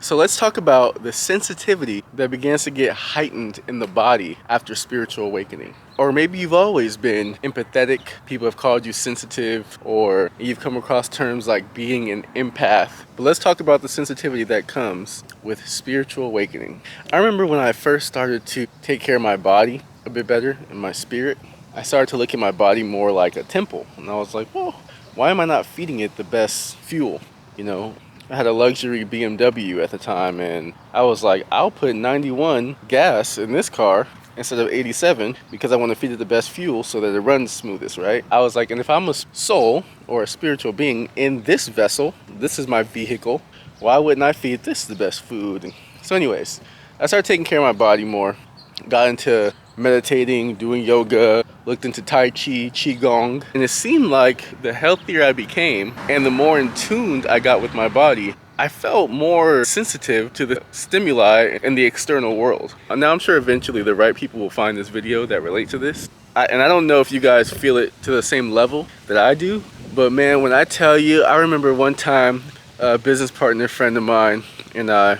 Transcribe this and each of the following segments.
So let's talk about the sensitivity that begins to get heightened in the body after spiritual awakening. Or maybe you've always been empathetic, people have called you sensitive, or you've come across terms like being an empath. But let's talk about the sensitivity that comes with spiritual awakening. I remember when I first started to take care of my body a bit better and my spirit, I started to look at my body more like a temple. And I was like, well, why am I not feeding it the best fuel? You know, I had a luxury BMW at the time, and I was like, I'll put 91 gas in this car instead of 87 because I want to feed it the best fuel so that it runs smoothest, right? I was like, and if I'm a soul or a spiritual being in this vessel, this is my vehicle, why wouldn't I feed this the best food? And so anyways, I started taking care of my body more, got into meditating, doing yoga, looked into Tai Chi, Qigong, and it seemed like the healthier I became and the more in tune I got with my body, I felt more sensitive to the stimuli in the external world. Now I'm sure eventually the right people will find this video that relate to this. And I don't know if you guys feel it to the same level that I do, but man, when I tell you, I remember one time a business partner friend of mine and I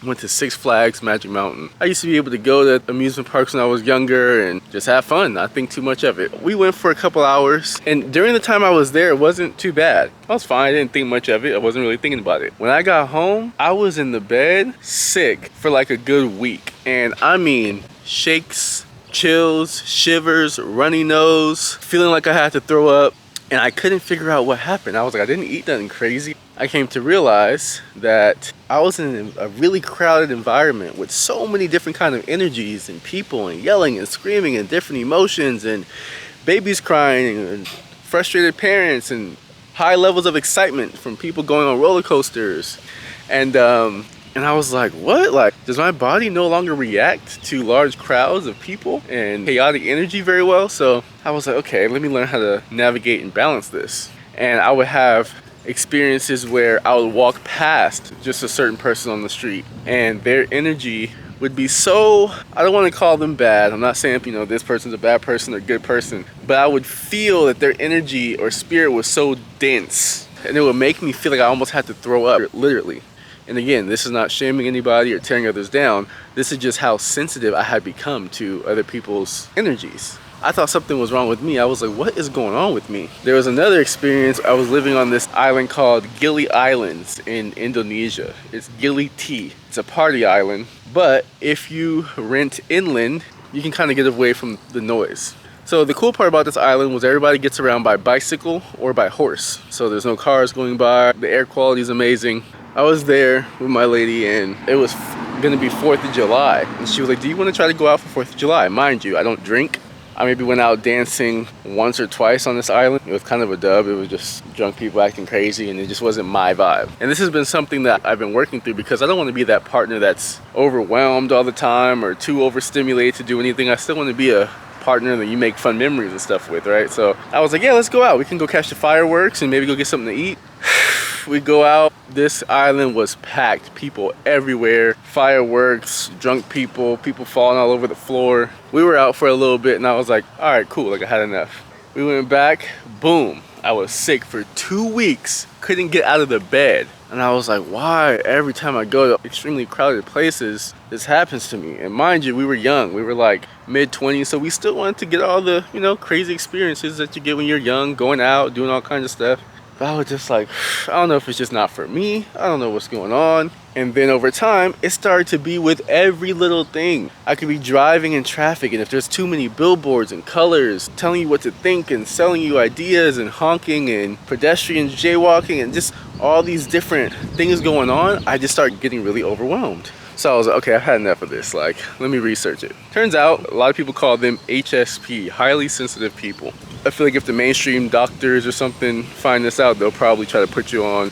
went to Six Flags Magic Mountain. I used to be able to go to amusement parks when I was younger and just have fun, not think too much of it. We went for a couple hours, and during the time I was there, it wasn't too bad. I was fine, I didn't think much of it. I wasn't really thinking about it. When I got home, I was in the bed sick for like a good week. And I mean, shakes, chills, shivers, runny nose, feeling like I had to throw up. And I couldn't figure out what happened. I was like, I didn't eat nothing crazy. I came to realize that I was in a really crowded environment with so many different kind of energies and people and yelling and screaming and different emotions and babies crying and frustrated parents and high levels of excitement from people going on roller coasters. And I was like, what? Like, does my body no longer react to large crowds of people and chaotic energy very well? So I was like, okay, let me learn how to navigate and balance this. And I would have experiences where I would walk past just a certain person on the street and their energy would be so, I don't want to call them bad. I'm not saying, this person's a bad person or good person, but I would feel that their energy or spirit was so dense and it would make me feel like I almost had to throw up, literally. And again, this is not shaming anybody or tearing others down. This is just how sensitive I had become to other people's energies. I thought something was wrong with me. I was like, what is going on with me? There was another experience. I was living on this island called Gili Islands in Indonesia. It's Gili T. It's a party island. But if you rent inland, you can kind of get away from the noise. So the cool part about this island was everybody gets around by bicycle or by horse. So there's no cars going by. The air quality is amazing. I was there with my lady and it was gonna be 4th of July. And she was like, do you wanna try to go out for 4th of July? Mind you, I don't drink. I maybe went out dancing once or twice on this island. It was kind of a dub. It was just drunk people acting crazy and it just wasn't my vibe. And this has been something that I've been working through because I don't want to be that partner that's overwhelmed all the time or too overstimulated to do anything. I still want to be a partner that you make fun memories and stuff with, right? So I was like, yeah, let's go out. We can go catch the fireworks and maybe go get something to eat. We go out. This island was packed, people everywhere, fireworks, drunk people falling all over the floor. We were out for a little bit and I was like, all right, cool, like I had enough. We went back, boom, I was sick for 2 weeks, couldn't get out of the bed. And I was like, why every time I go to extremely crowded places, this happens to me? And mind you, we were young, we were like mid-20s, so we still wanted to get all the, crazy experiences that you get when you're young, going out, doing all kinds of stuff. But I was just like, I don't know if it's just not for me. I don't know what's going on. And then over time, it started to be with every little thing. I could be driving in traffic, and if there's too many billboards and colors telling you what to think and selling you ideas and honking and pedestrians jaywalking and just all these different things going on, I just started getting really overwhelmed. So I was like, okay, I've had enough of this. Like, let me research it. Turns out, a lot of people call them HSP, highly sensitive people. I feel like if the mainstream doctors or something find this out, they'll probably try to put you on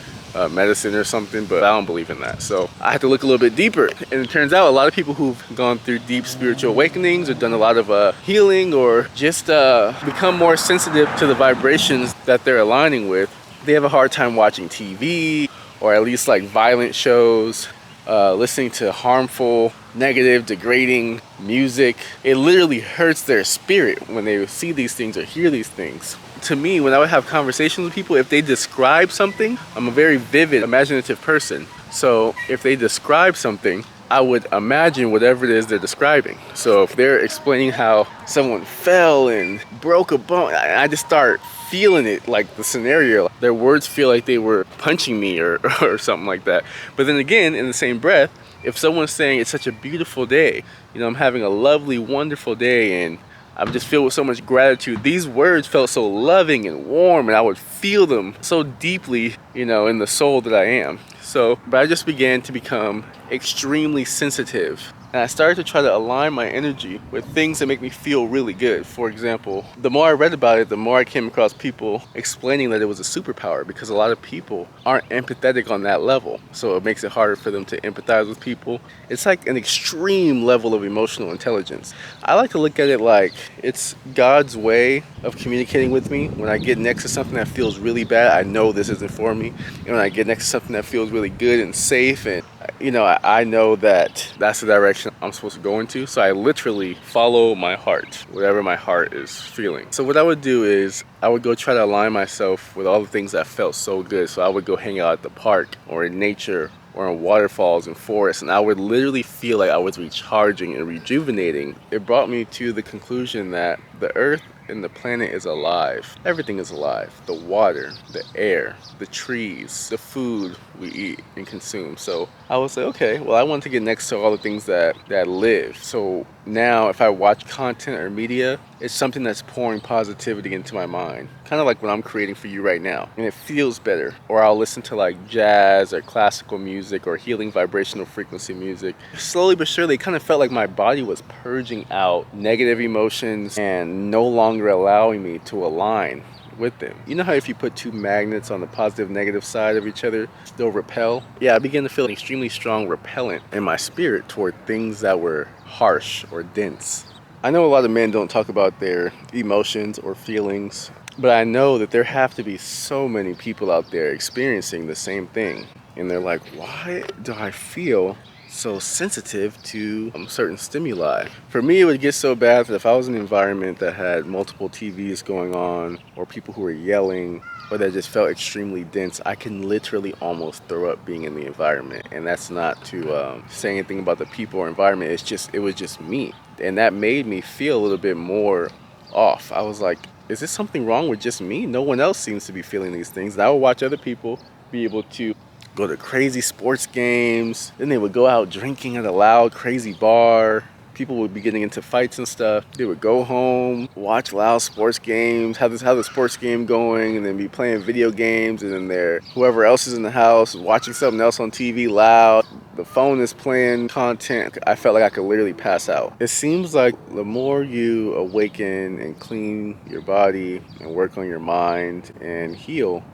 medicine or something, but I don't believe in that. So I had to look a little bit deeper. And it turns out a lot of people who've gone through deep spiritual awakenings or done a lot of healing or just become more sensitive to the vibrations that they're aligning with, they have a hard time watching TV or at least like violent shows, listening to harmful, negative, degrading music. It literally hurts their spirit when they see these things or hear these things. To me, when I would have conversations with people, if they describe something, I'm a very vivid, imaginative person. So if they describe something, I would imagine whatever it is they're describing. So if they're explaining how someone fell and broke a bone, I just start feeling it, like the scenario. Their words feel like they were punching me or, or something like that. But then again, in the same breath, if someone's saying it's such a beautiful day, I'm having a lovely, wonderful day, and I'm just filled with so much gratitude. These words felt so loving and warm, and I would feel them so deeply, in the soul that I am. But I just began to become extremely sensitive. And I started to try to align my energy with things that make me feel really good. For example, the more I read about it, the more I came across people explaining that it was a superpower, because a lot of people aren't empathetic on that level. So it makes it harder for them to empathize with people. It's like an extreme level of emotional intelligence. I like to look at it like it's God's way of communicating with me. When I get next to something that feels really bad, I know this isn't for me. And when I get next to something that feels really good and safe, and I know that that's the direction I'm supposed to go into. So I literally follow my heart, whatever my heart is feeling. So what I would do is I would go try to align myself with all the things that felt so good. So I would go hang out at the park or in nature or in waterfalls and forests, and I would literally feel like I was recharging and rejuvenating. It brought me to the conclusion that the earth and the planet is alive. Everything is alive. The water, the air, the trees, the food we eat and consume. So I was like, okay, well, I want to get next to all the things that live. So now if I watch content or media, it's something that's pouring positivity into my mind. Kind of like what I'm creating for you right now. And it feels better. Or I'll listen to like jazz or classical music or healing vibrational frequency music. Slowly but surely, it kind of felt like my body was purging out negative emotions and no longer allowing me to align with them. You know how if you put two magnets on the positive negative side of each other, they'll repel? Yeah, I began to feel an extremely strong repellent in my spirit toward things that were harsh or dense. I know a lot of men don't talk about their emotions or feelings, but I know that there have to be so many people out there experiencing the same thing. And they're like, why do I feel so sensitive to certain stimuli? For me, it would get so bad that if I was in an environment that had multiple TVs going on, or people who were yelling, or that just felt extremely dense, I can literally almost throw up being in the environment. And that's not to say anything about the people or environment. It was just me. And that made me feel a little bit more off. I was like, is this something wrong with just me? No one else seems to be feeling these things. And I would watch other people be able to go to crazy sports games. Then they would go out drinking at a loud, crazy bar. People would be getting into fights and stuff. They would go home, watch loud sports games, have the sports game going, and then be playing video games. And then whoever else is in the house watching something else on TV loud. The phone is playing content. I felt like I could literally pass out. It seems like the more you awaken and clean your body and work on your mind and heal,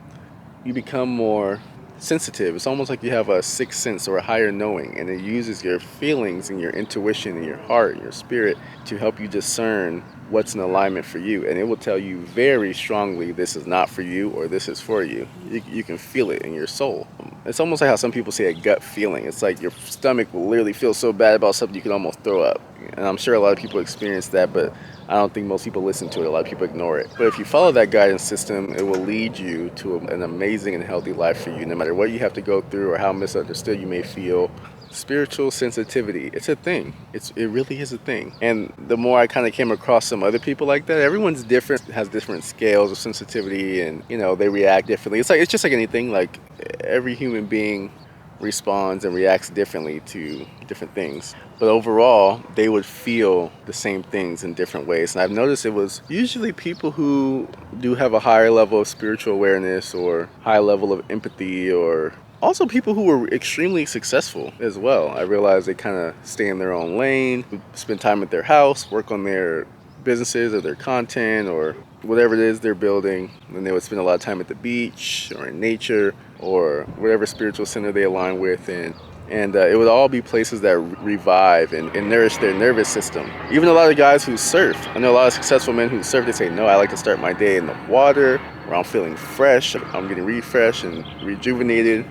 you become more sensitive. It's almost like you have a sixth sense or a higher knowing, and it uses your feelings and your intuition and your heart and your spirit to help you discern what's in alignment for you. And it will tell you very strongly this is not for you or this is for you. You can feel it in your soul. It's almost like how some people say a gut feeling. It's like your stomach will literally feel so bad about something you can almost throw up. And I'm sure a lot of people experience that, but I don't think most people listen to it. A lot of people ignore it. But if you follow that guidance system, it will lead you to an amazing and healthy life for you, no matter what you have to go through or how misunderstood you may feel. Spiritual sensitivity, it's a thing. It really is a thing. And the more I kind of came across some other people like that, everyone's different, has different scales of sensitivity, and they react differently. It's just like anything. Like every human being responds and reacts differently to different things. But overall, they would feel the same things in different ways. And I've noticed it was usually people who do have a higher level of spiritual awareness or high level of empathy, or also people who were extremely successful as well. I realized they kind of stay in their own lane, spend time at their house, work on their businesses or their content or whatever it is they're building. And they would spend a lot of time at the beach or in nature or whatever spiritual center they align with. And it would all be places that revive and nourish their nervous system. Even a lot of guys who surf, I know a lot of successful men who surf, they say, no, I like to start my day in the water where I'm feeling fresh, I'm getting refreshed and rejuvenated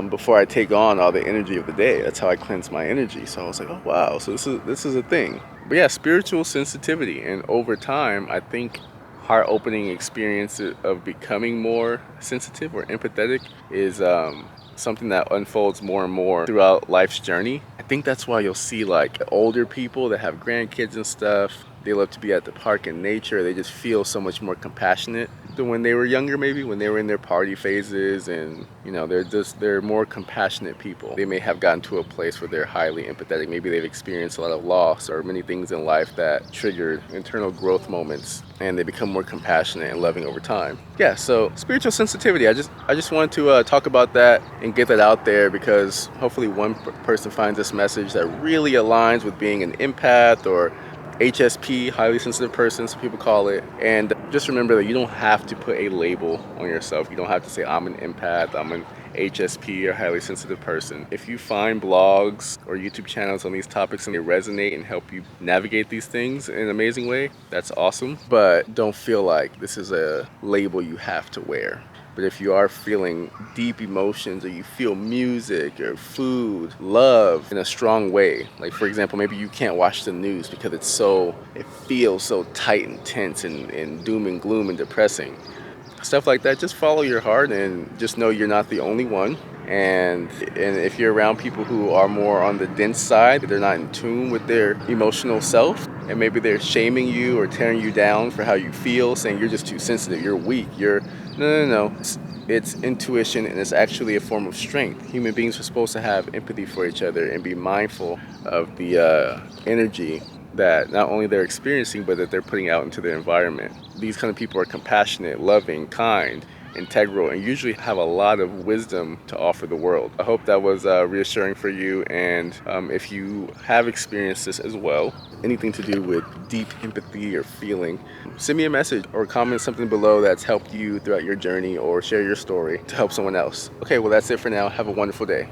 before I take on all the energy of the day. That's how I cleanse my energy. So I was like, oh wow, so this is a thing. But yeah, spiritual sensitivity. And over time, I think heart-opening experience of becoming more sensitive or empathetic is something that unfolds more and more throughout life's journey. I think that's why you'll see like older people that have grandkids and stuff. They love to be at the park in nature. They just feel so much more compassionate than when they were younger, maybe when they were in their party phases. And they're more compassionate people. They may have gotten to a place where they're highly empathetic. Maybe they've experienced a lot of loss or many things in life that triggered internal growth moments, and they become more compassionate and loving over time. Yeah, so spiritual sensitivity. I just wanted to talk about that and get that out there, because hopefully one person finds this message that really aligns with being an empath or HSP, highly sensitive person, some people call it. And just remember that you don't have to put a label on yourself. You don't have to say, I'm an empath, I'm an HSP, or highly sensitive person. If you find blogs or YouTube channels on these topics and they resonate and help you navigate these things in an amazing way, that's awesome. But don't feel like this is a label you have to wear. But if you are feeling deep emotions, or you feel music or food, love in a strong way, like for example, maybe you can't watch the news because it feels so tight and tense and doom and gloom and depressing. Stuff like that, just follow your heart and just know you're not the only one. And if you're around people who are more on the dense side, they're not in tune with their emotional self, and maybe they're shaming you or tearing you down for how you feel, saying you're just too sensitive, you're weak, no. It's intuition, and it's actually a form of strength. Human beings are supposed to have empathy for each other and be mindful of the energy that not only they're experiencing, but that they're putting out into their environment. These kind of people are compassionate, loving, kind, integral, and usually have a lot of wisdom to offer the world. I hope that was reassuring for you. And if you have experienced this as well, anything to do with deep empathy or feeling, send me a message or comment something below that's helped you throughout your journey, or share your story to help someone else. Okay, well, that's it for now. Have a wonderful day.